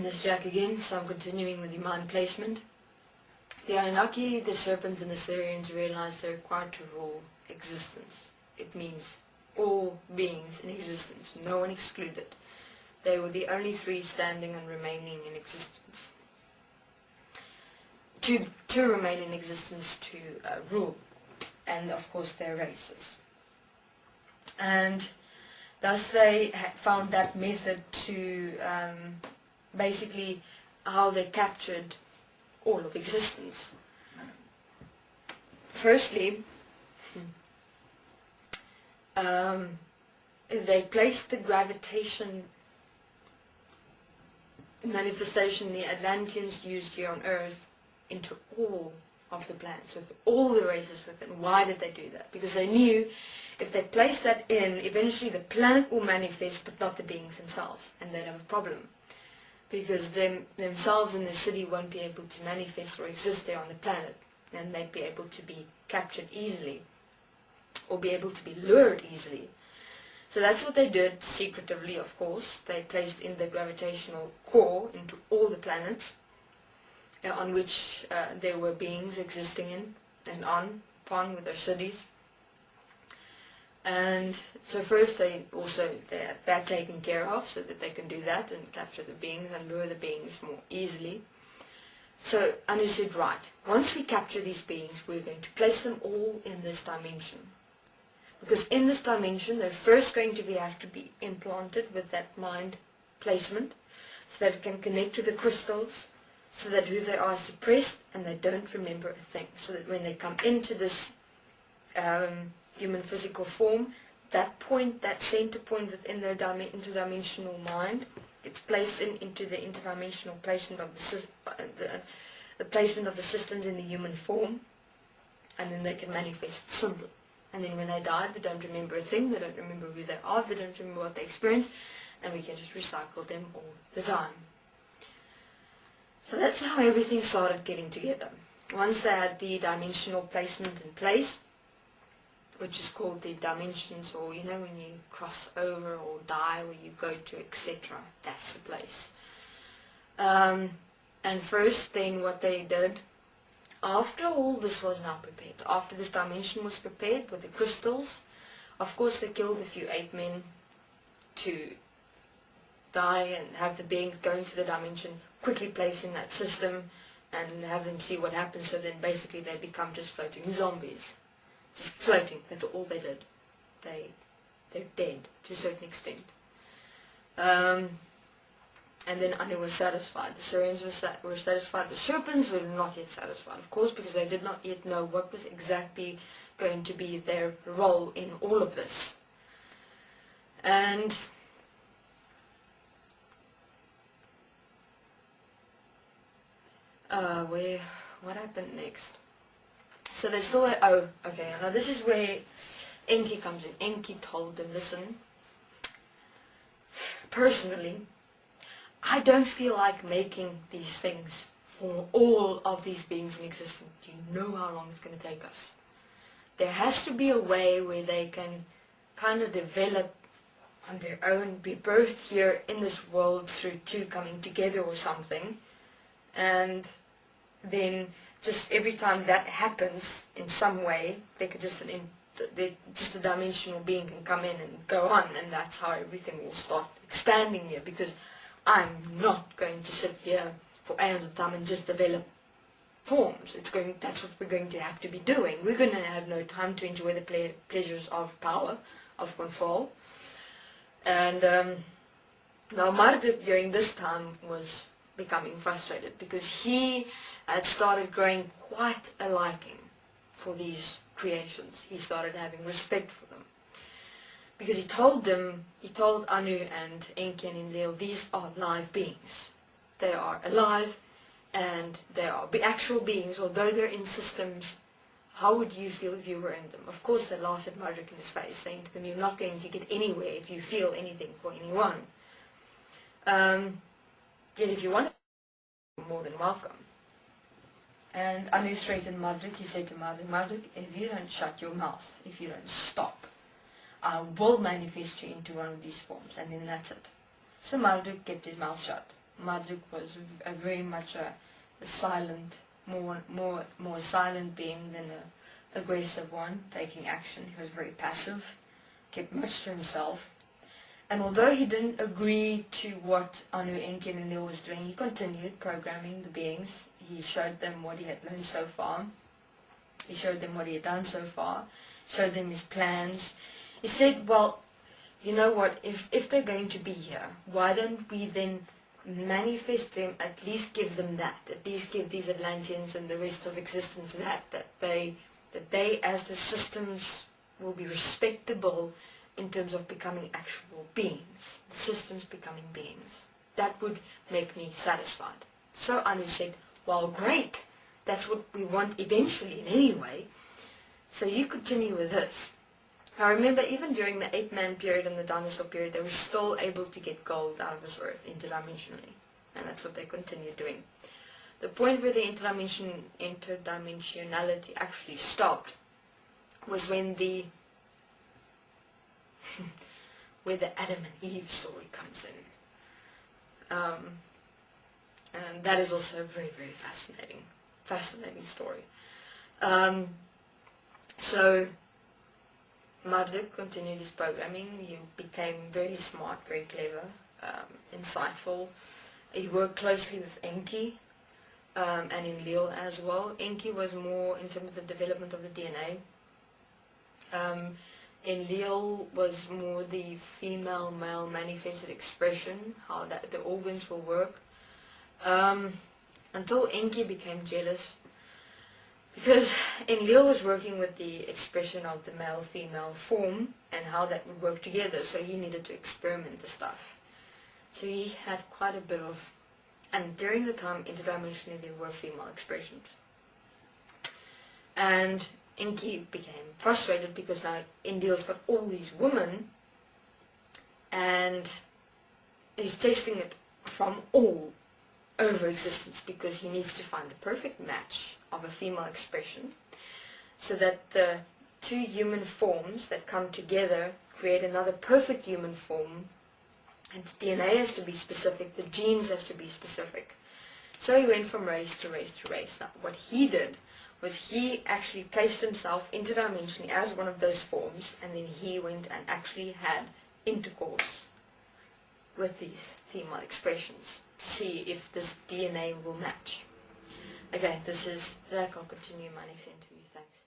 this is Jack again, so I'm continuing with the mind placement. The Anunnaki, the serpents and the Syrians realized they required to rule existence. It means all beings in existence, no one excluded. They were the only three standing and remaining in existence. To remain in existence, to rule, and of course their races. And thus they found that method to basically how they captured all of existence. Firstly, they placed the gravitation manifestation the Atlanteans used here on Earth into all of the planets, with all the races within. Why did they do that? Because they knew if they placed that in, eventually the planet will manifest, but not the beings themselves, and they'd have a problem. Because themselves in the city won't be able to manifest or exist there on the planet, and they'd be able to be captured easily, or be able to be lured easily. So that's what they did, secretively of course. They placed in the gravitational core into all the planets, on which there were beings existing in and upon with their cities. And so first they had that taken care of, so that they can do that and capture the beings and lure the beings more easily. So Anu said, right, once we capture these beings, we're going to place them all in this dimension. Because in this dimension, they're first going to have to be implanted with that mind placement, so that it can connect to the crystals, so that who they are is suppressed and they don't remember a thing. So that when they come into this human physical form, that point, that center point within their interdimensional mind, it's placed into the interdimensional placement of the placement of the systems in the human form, and then they can manifest simply. And then when they die, they don't remember a thing, they don't remember who they are, they don't remember what they experienced, and we can just recycle them all the time. So that's how everything started getting together. Once they had the dimensional placement in place, which is called the dimensions, or you know when you cross over or die where you go to, etc. That's the place. And first then what they did, after all this was now prepared, after this dimension was prepared with the crystals, of course they killed a few ape men to die and have the beings go into the dimension, quickly place in that system and have them see what happens, so then basically they become just floating zombies. Just floating, that's all they did. They're dead to a certain extent. And then Anu was satisfied. The Syrians were satisfied. The serpents were not yet satisfied, of course, because they did not yet know what was exactly going to be their role in all of this. And what happened next? So they still had, oh, okay, now this is where Enki comes in. Enki told them, listen, personally, I don't feel like making these things for all of these beings in existence. Do you know how long it's going to take us? There has to be a way where they can kind of develop on their own, be birthed here in this world through two coming together or something, and then just every time that happens in some way, they could just a dimensional being can come in and go on, and that's how everything will start expanding here. Because I'm not going to sit here for aeons of time and just develop forms. That's what we're going to have to be doing. We're going to have no time to enjoy the pleasures of power, of control. And now Marduk during this time was becoming frustrated, because he had started growing quite a liking for these creations. He started having respect for them, because he told Anu and Enki and Enlil, these are live beings. They are alive and they are actual beings, although they're in systems. How would you feel if you were in them? Of course they laughed at Marduk in his face, saying to them, you're not going to get anywhere if you feel anything for anyone. Yet if you want, you're more than welcome. And Anu threatened Marduk. He said to Marduk, Marduk, if you don't shut your mouth, if you don't stop, will manifest you into one of these forms, and then that's it. So Marduk kept his mouth shut. Marduk was very much a silent, more silent being than a aggressive one, taking action. He was very passive, kept much to himself. And although he didn't agree to what Anu, Enki and Enlil was doing, he continued programming the beings. He showed them what he had learned so far. He showed them what he had done so far, showed them his plans. He said, well, you know what, if they're going to be here, why don't we then manifest them, at least give them that, at least give these Atlanteans and the rest of existence that they as the systems will be respectable in terms of becoming actual beings, the systems becoming beings. That would make me satisfied. So Anu said, well, great, that's what we want eventually in any way, so you continue with this. I remember even during the 8-man period and the dinosaur period, they were still able to get gold out of this earth interdimensionally, and that's what they continued doing. The point where the interdimensionality actually stopped was when the where the Adam and Eve story comes in. And that is also a very, very fascinating story. So Marduk continued his programming. He became very smart, very clever, insightful. He worked closely with Enki and Enlil as well. Enki was more in terms of the development of the DNA. Enlil was more the female-male manifested expression, how that the organs will work. Until Enki became jealous, because Enlil was working with the expression of the male-female form and how that would work together, so he needed to experiment the stuff. So he had quite a bit of, and during the time interdimensionally there were female expressions. And Enki became frustrated because now Enlil's got all these women and he's testing it from all over existence, because he needs to find the perfect match of a female expression so that the two human forms that come together create another perfect human form, and the DNA has to be specific, the genes has to be specific. So he went from race to race to race. Now what he did was he actually placed himself interdimensionally as one of those forms, and then he went and actually had intercourse with these female expressions to see if this DNA will match. Okay, this is Jack. I'll continue in my next interview. Thanks.